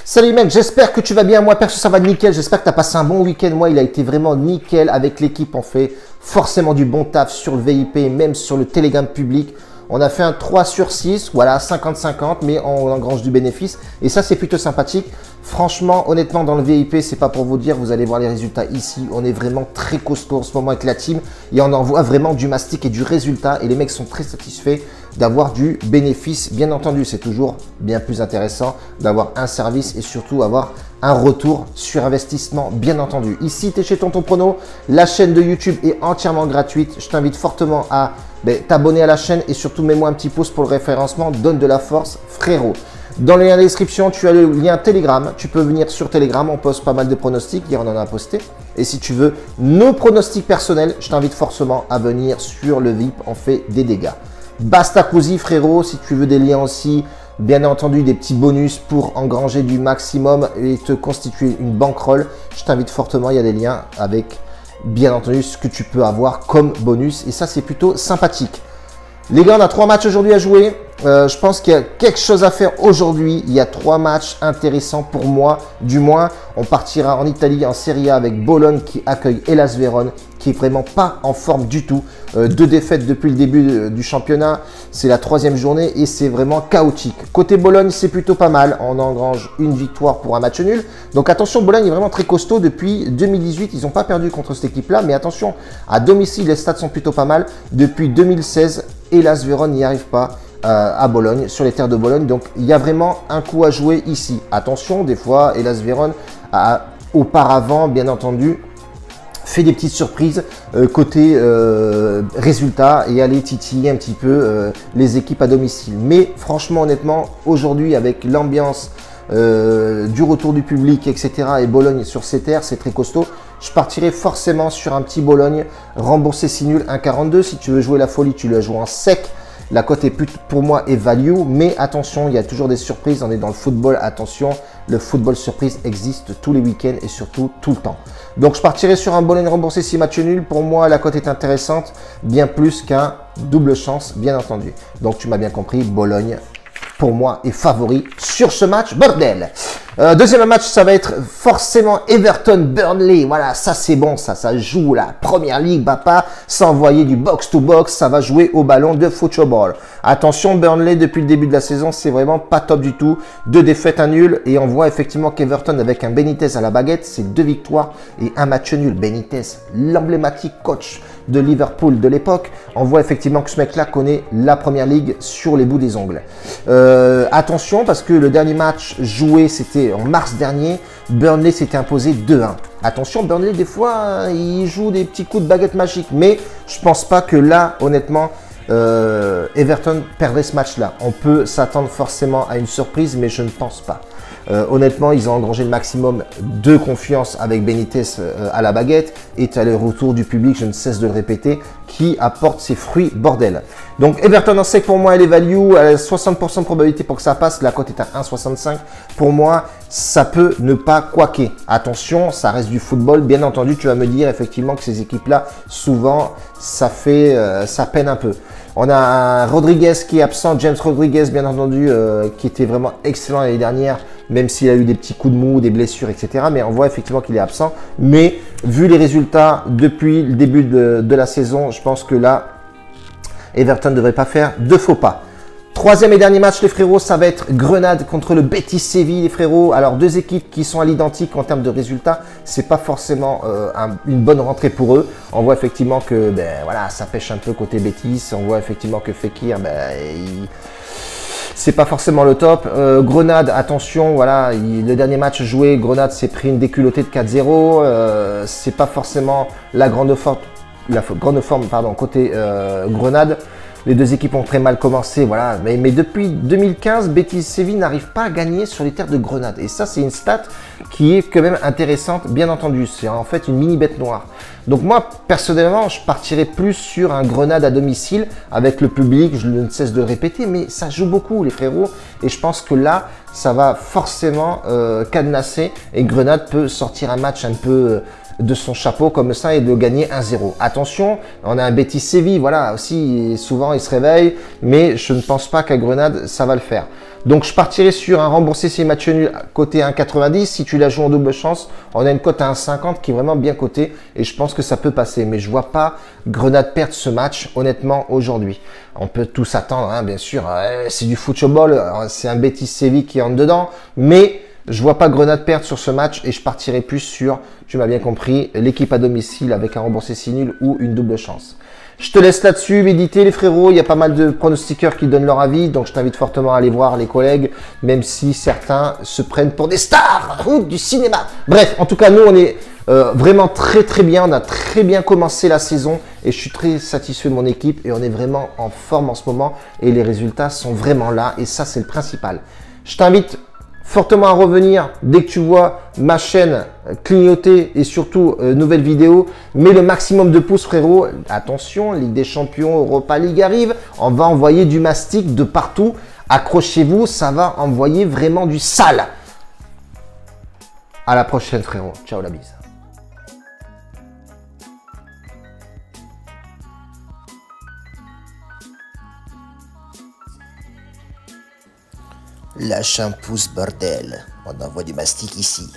Salut mec, j'espère que tu vas bien. Moi perso ça va nickel, j'espère que tu as passé un bon week-end. Moi il a été vraiment nickel avec l'équipe. On fait forcément du bon taf sur le VIP, même sur le Telegram public. On a fait un 3 sur 6, voilà, 50-50, mais on engrange du bénéfice. Et ça, c'est plutôt sympathique. Franchement, honnêtement, dans le VIP, c'est pas pour vous dire, vous allez voir les résultats ici. On est vraiment très costaud en ce moment avec la team. Et on en voit vraiment du mastic et du résultat. Et les mecs sont très satisfaits d'avoir du bénéfice. Bien entendu, c'est toujours bien plus intéressant d'avoir un service et surtout avoir un retour sur investissement, bien entendu. Ici, tu es chez Tonton Prono. La chaîne de YouTube est entièrement gratuite. Je t'invite fortement à t'abonner à la chaîne et surtout mets-moi un petit pouce pour le référencement. Donne de la force, frérot. Dans le lien de description, tu as le lien Telegram. Tu peux venir sur Telegram. On poste pas mal de pronostics. Hier, on en a posté. Et si tu veux nos pronostics personnels, je t'invite forcément à venir sur le VIP. On fait des dégâts. Basta cosy, frérot. Si tu veux des liens aussi, bien entendu, des petits bonus pour engranger du maximum et te constituer une bankroll, je t'invite fortement. Il y a des liens avec, bien entendu, ce que tu peux avoir comme bonus. Et ça, c'est plutôt sympathique. Les gars, on a 3 matchs aujourd'hui à jouer. Je pense qu'il y a quelque chose à faire aujourd'hui. Il y a 3 matchs intéressants pour moi. Du moins, on partira en Italie en Serie A avec Bologne qui accueille Hellas Vérone, qui est vraiment pas en forme du tout. 2 défaites depuis le début du championnat. C'est la 3e journée et c'est vraiment chaotique. Côté Bologne, c'est plutôt pas mal. On engrange une victoire pour un match nul. Donc attention, Bologne est vraiment très costaud. Depuis 2018, ils n'ont pas perdu contre cette équipe-là. Mais attention, à domicile, les stats sont plutôt pas mal. Depuis 2016, Hellas Vérone n'y arrive pas à Bologne, sur les terres de Bologne. Donc, il y a vraiment un coup à jouer ici. Attention, des fois, Hellas Vérone a auparavant, bien entendu, fait des petites surprises côté résultats et aller titiller un petit peu les équipes à domicile. Mais franchement, honnêtement, aujourd'hui, avec l'ambiance du retour du public, etc. et Bologne sur ses terres, c'est très costaud. Je partirai forcément sur un petit Bologne, rembourser 6 nuls, 1,42. Si tu veux jouer la folie, tu la joues en sec. La cote est pour moi est value, mais attention, il y a toujours des surprises. On est dans le football, attention, le football surprise existe tous les week-ends et surtout tout le temps. Donc je partirai sur un Bologne remboursé 6 matchs nuls. Pour moi, la cote est intéressante, bien plus qu'un double chance, bien entendu. Donc tu m'as bien compris, Bologne, pour moi, est favori sur ce match, bordel. Deuxième match, ça va être forcément Everton-Burnley. Voilà, ça c'est bon, ça joue la première ligue, papa. S'envoyer du box-to-box, ça va jouer au ballon de football. Attention, Burnley, depuis le début de la saison, c'est vraiment pas top du tout. 2 défaites, 1 nul. Et on voit effectivement qu'Everton, avec un Benitez à la baguette, c'est 2 victoires et 1 match nul. Benitez, l'emblématique coach de Liverpool de l'époque, on voit effectivement que ce mec-là connaît la première ligue sur les bouts des ongles. Attention, parce que le dernier match joué, c'était en mars dernier, Burnley s'était imposé 2-1. Attention, Burnley, des fois, il joue des petits coups de baguette magique, mais je pense pas que là, honnêtement, Everton perdrait ce match-là. On peut s'attendre forcément à une surprise, mais je ne pense pas. Honnêtement, ils ont engrangé le maximum de confiance avec Benitez à la baguette et à le retour du public, je ne cesse de le répéter, qui apporte ses fruits, bordel. Donc Everton en sec, pour moi, elle est value, à 60% de probabilité pour que ça passe, la cote est à 1,65. Pour moi, ça peut ne pas quaquer. Attention, ça reste du football. Bien entendu, tu vas me dire effectivement que ces équipes-là, souvent, ça peine un peu. On a un Rodriguez qui est absent, James Rodriguez, bien entendu, qui était vraiment excellent l'année dernière, même s'il a eu des petits coups de mou, des blessures, etc. Mais on voit effectivement qu'il est absent. Mais vu les résultats depuis le début de la saison, je pense que là, Everton ne devrait pas faire de faux pas. Troisième et dernier match, les frérots, ça va être Grenade contre le Betis Séville, les frérots. Alors, 2 équipes qui sont à l'identique en termes de résultats. C'est pas forcément une bonne rentrée pour eux. On voit effectivement que voilà, ça pêche un peu côté Betis. On voit effectivement que Fekir, c'est pas forcément le top. Grenade, attention, voilà, le dernier match joué, Grenade s'est pris une déculottée de 4-0. C'est pas forcément la grande forme, côté Grenade. Les 2 équipes ont très mal commencé, voilà. Mais depuis 2015, Betis Séville n'arrive pas à gagner sur les terres de Grenade. Et ça, c'est une stat qui est quand même intéressante, bien entendu. C'est en fait une mini bête noire. Donc moi, personnellement, je partirais plus sur un Grenade à domicile avec le public. Je ne cesse de le répéter, mais ça joue beaucoup, les frérots. Et je pense que là, ça va forcément cadenasser. Et Grenade peut sortir un match un peu de son chapeau comme ça et de gagner 1-0. Attention, on a un Betis Séville, voilà, aussi souvent il se réveille, mais je ne pense pas qu'à Grenade ça va le faire. Donc je partirai sur un remboursé si match nul côté 1,90. Si tu la joues en double chance, on a une cote à 1,50 qui est vraiment bien cotée et je pense que ça peut passer. Mais je vois pas Grenade perdre ce match honnêtement aujourd'hui. On peut tout s'attendre, hein, bien sûr, c'est du football, c'est un Betis Séville qui entre dedans, mais je vois pas Grenade perdre sur ce match et je partirai plus sur, tu m'as bien compris, l'équipe à domicile avec un remboursé si nul ou une double chance. Je te laisse là-dessus, méditer les frérots, il y a pas mal de pronostiqueurs qui donnent leur avis, donc je t'invite fortement à aller voir les collègues, même si certains se prennent pour des stars du cinéma. Bref, en tout cas, nous on est vraiment très bien, on a très bien commencé la saison et je suis très satisfait de mon équipe et on est vraiment en forme en ce moment et les résultats sont vraiment là et ça c'est le principal. Je t'invite fortement à revenir dès que tu vois ma chaîne clignoter et surtout nouvelle vidéo. Mets le maximum de pouces frérot. Attention, Ligue des Champions, Europa League arrive. On va envoyer du mastic de partout. Accrochez-vous, ça va envoyer vraiment du sale. À la prochaine frérot. Ciao la bise. Lâche un pouce bordel, on envoie du mastic ici.